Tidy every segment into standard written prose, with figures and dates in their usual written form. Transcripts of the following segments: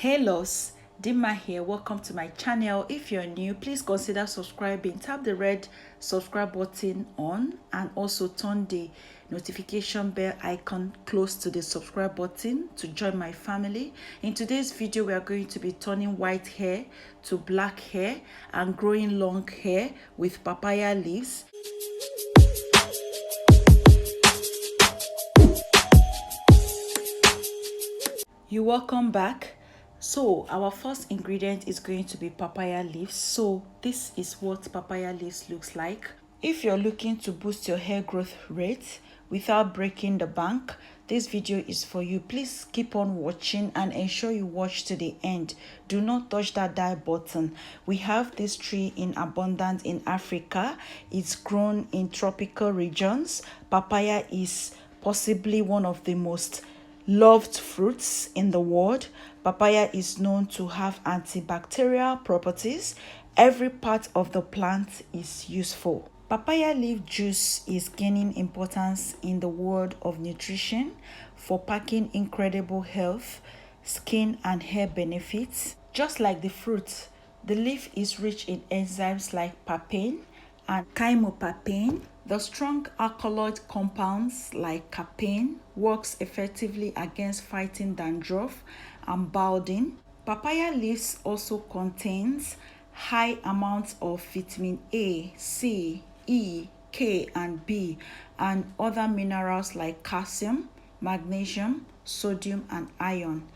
Hellos, Dima here. Welcome to my channel. If you're new, please consider subscribing. Tap the red subscribe button on and also turn the notification bell icon close to the subscribe button to join my family. In today's video, we are going to be turning white hair to black hair and growing long hair with papaya leaves. You're welcome back. So our first ingredient is going to be papaya leaves. So this is what papaya leaves looks like. If you're looking to boost your hair growth rate without breaking the bank, this video is for you. Please keep on watching and ensure you watch to the end. Do not touch that die button. We have this tree in abundance in Africa. It's grown in tropical regions. Papaya is possibly one of the most loved fruits in the world. Papaya is known to have antibacterial properties. Every part of the plant is useful. Papaya leaf juice is gaining importance in the world of nutrition for packing incredible health, skin and hair benefits. Just like the fruit, the leaf is rich in enzymes like papain and chymopapain. The strong alkaloid compounds like capain works effectively against fighting dandruff and balding. Papaya leaves also contains high amounts of vitamin A, C, E, K and B and other minerals like calcium, magnesium, sodium and iron.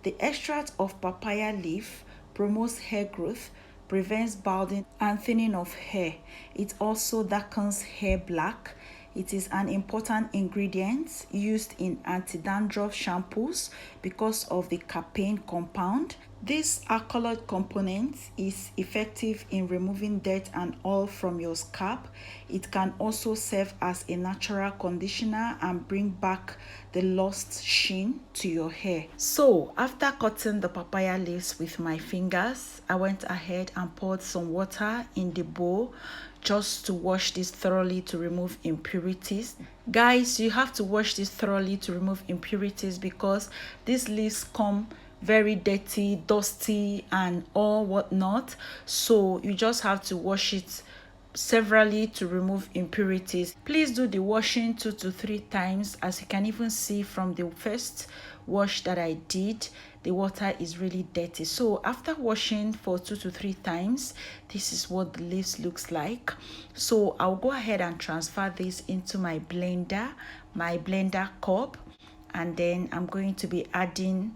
The extract of papaya leaf promotes hair growth, prevents balding and thinning of hair. It also darkens hair black. It is an important ingredient used in anti-dandruff shampoos because of the capain compound. This alkaloid component is effective in removing dirt and oil from your scalp. It can also serve as a natural conditioner and bring back the lost sheen to your hair. So after cutting the papaya leaves with my fingers, I went ahead and poured some water in the bowl just to wash this thoroughly to remove impurities. Guys, you have to wash this thoroughly to remove impurities because these leaves come very dirty, dusty and all whatnot. So you just have to wash it severally to remove impurities. Please do the washing 2 to 3 times. As you can even see from the first wash that I did, the water is really dirty. So after washing for 2 to 3 times, this is what the leaves looks like. So I'll go ahead and transfer this into my blender cup, and then I'm going to be adding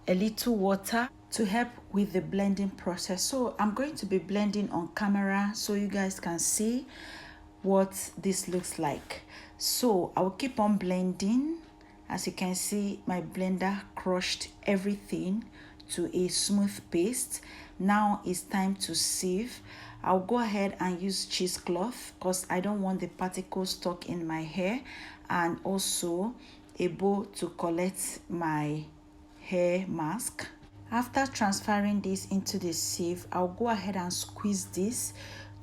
a little water to help with the blending process. So I'm going to be blending on camera so you guys can see what this looks like. So I will keep on blending. As you can see, my blender crushed everything to a smooth paste. Now it's time to sieve. I'll go ahead and use cheesecloth because I don't want the particles stuck in my hair, and also a bowl to collect my hair mask. After transferring this into the sieve, I'll go ahead and squeeze this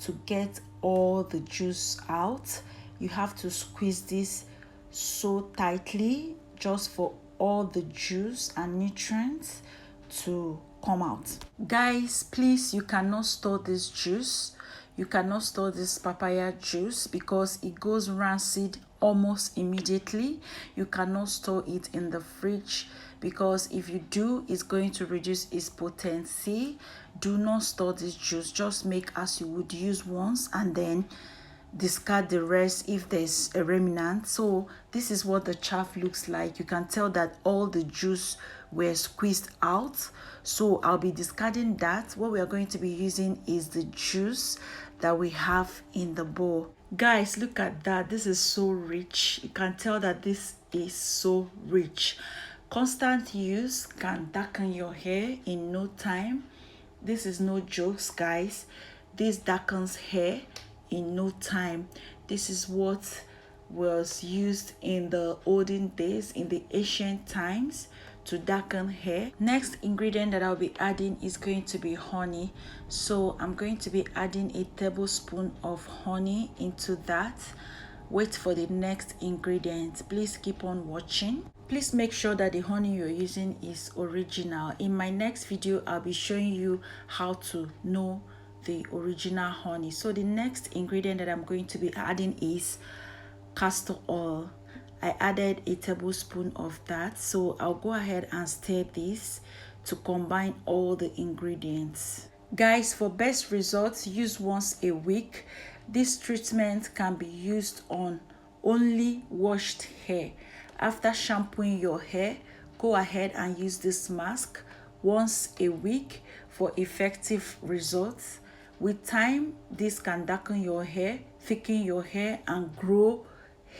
to get all the juice out. You have to squeeze this so tightly just for all the juice and nutrients to come out. Guys, please, you cannot store this juice. You cannot store this papaya juice because it goes rancid almost immediately. You cannot store it in the fridge because if you do, it's going to reduce its potency. Do not store this juice. Just make as you would use once and then discard the rest if there's a remnant. So this is what the chaff looks like. You can tell that all the juice were squeezed out. So I'll be discarding that. What we are going to be using is the juice that we have in the bowl. Guys, look at that. This is so rich. You can tell that this is so rich. Constant use can darken your hair in no time. This is no jokes, guys. This darkens hair in no time. This is what was used in the olden days, in the ancient times, to darken hair. Next ingredient that I'll be adding is going to be honey. So I'm going to be adding a tablespoon of honey into that. Wait for the next ingredient. Please keep on watching. Please make sure that the honey you're using is original. In my next video, I'll be showing you how to know the original honey. So the next ingredient that I'm going to be adding is castor oil. I added a tablespoon of that. So I'll go ahead and stir this to combine all the ingredients. Guys, for best results, use once a week. This treatment can be used on only washed hair. After shampooing your hair, go ahead and use this mask once a week for effective results. With time, this can darken your hair, thicken your hair, and grow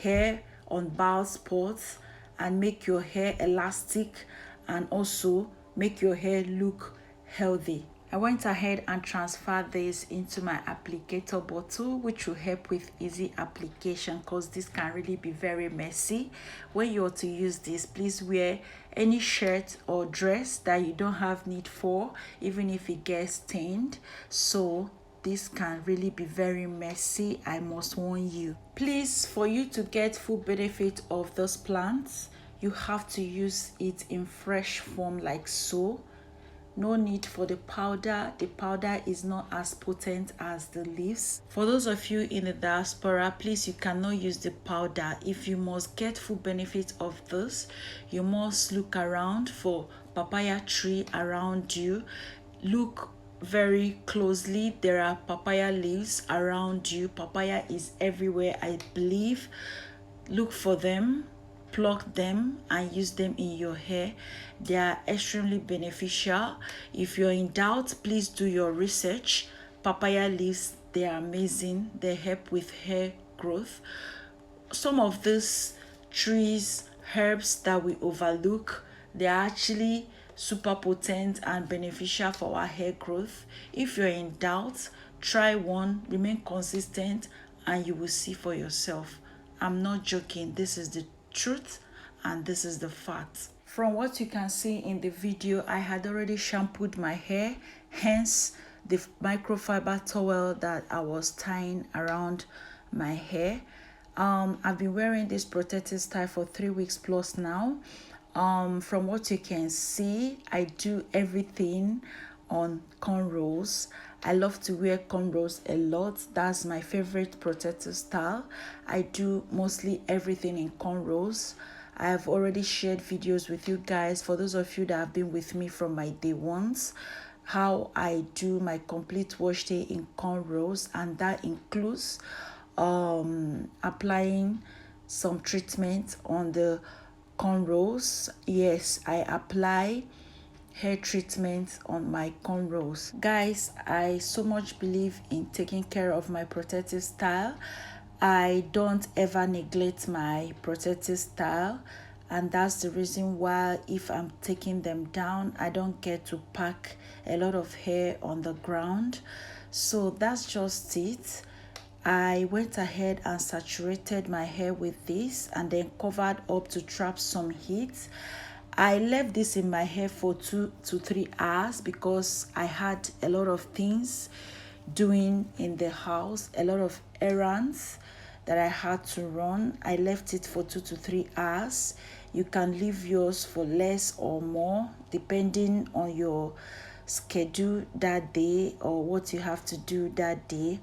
hair on bald spots, and make your hair elastic, and also make your hair look healthy. I went ahead and transferred this into my applicator bottle, which will help with easy application, because this can really be very messy. When you are to use this, please wear any shirt or dress that you don't have need for, even if it gets stained. So this can really be very messy, I must warn you. Please, for you to get full benefit of those plants, you have to use it in fresh form like so. No need for the powder. The powder is not as potent as the leaves. For those of you in the diaspora, please, you cannot use the powder. If you must get full benefit of this, you must look around for papaya tree around you. Look very closely. There are papaya leaves around you. Papaya is everywhere, I believe. Look for them, pluck them, and use them in your hair. They are extremely beneficial. If you're in doubt, please do your research. Papaya leaves, they are amazing. They help with hair growth. Some of these trees, herbs that we overlook, they are actually super potent and beneficial for our hair growth. If you're in doubt, try one, remain consistent, and you will see for yourself. I'm not joking. This is the truth, and this is the fact. From what you can see in the video, I had already shampooed my hair, hence the microfiber towel that I was tying around my hair. I've been wearing this protective style for 3 weeks plus now. From what you can see, I do everything on cornrows. I love to wear cornrows a lot. That's my favorite protective style. I do mostly everything in cornrows. I have already shared videos with you guys, for those of you that have been with me from my day ones, how I do my complete wash day in cornrows, and that includes applying some treatment on the cornrows. Yes, I apply hair treatment on my cornrows. Guys, I so much believe in taking care of my protective style. I don't ever neglect my protective style, and that's the reason why if I'm taking them down, I don't get to pack a lot of hair on the ground. So that's just it. I went ahead and saturated my hair with this and then covered up to trap some heat. I left this in my hair for 2 to 3 hours because I had a lot of things doing in the house, a lot of errands that I had to run. I left it for 2 to 3 hours. You can leave yours for less or more depending on your schedule that day or what you have to do that day.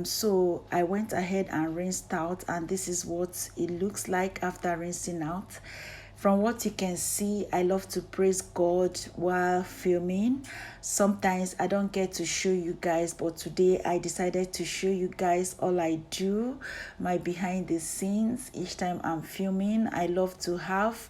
So I went ahead and rinsed out, and this is what it looks like after rinsing out. From what you can see, I love to praise God while filming. Sometimes I don't get to show you guys, but today I decided to show you guys all I do, my behind the scenes. Each time I'm filming, I love to have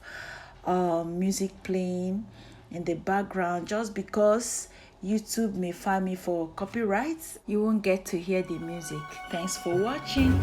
music playing in the background, just because YouTube may file me for copyrights. You won't get to hear the music. Thanks for watching.